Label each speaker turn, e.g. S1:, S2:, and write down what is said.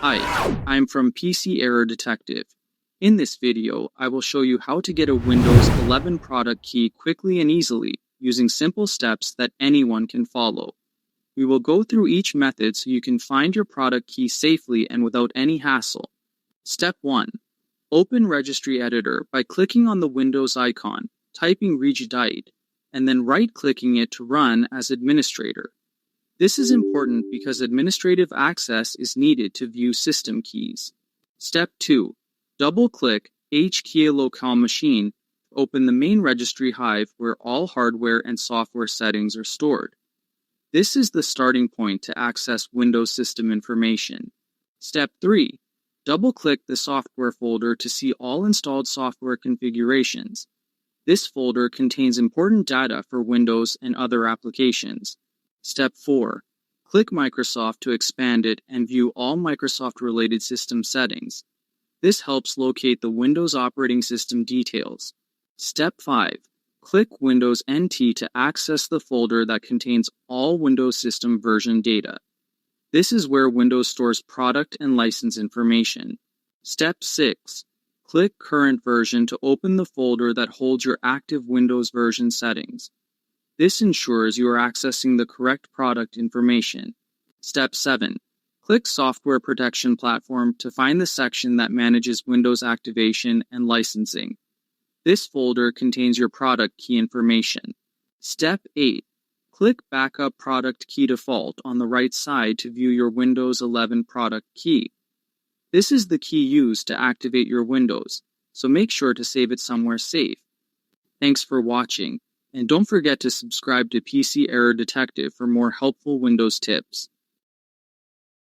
S1: Hi, I'm from PC Error Detective. In this video, I will show you how to get a Windows 11 product key quickly and easily using simple steps that anyone can follow. We will go through each method so you can find your product key safely and without any hassle. Step 1. Open Registry Editor by clicking on the Windows icon, typing regedit, and then right-clicking it to run as administrator. This is important because administrative access is needed to view system keys. Step 2. Double-click HKey Local Machine to open the main registry hive where all hardware and software settings are stored. This is the starting point to access Windows system information. Step 3. Double-click the software folder to see all installed software configurations. This folder contains important data for Windows and other applications. Step 4. Click Microsoft to expand it and view all Microsoft-related system settings. This helps locate the Windows operating system details. Step 5. Click Windows NT to access the folder that contains all Windows system version data. This is where Windows stores product and license information. Step 6. Click CurrentVersion to open the folder that holds your active Windows version settings. This ensures you are accessing the correct product information. Step 7. Click SoftwareProtectionPlatform to find the section that manages Windows activation and licensing. This folder contains your product key information. Step 8. Click BackupProductKeyDefault on the right side to view your Windows 11 product key. This is the key used to activate your Windows, so make sure to save it somewhere safe. Thanks for watching. And don't forget to subscribe to PC Error Detective for more helpful Windows tips.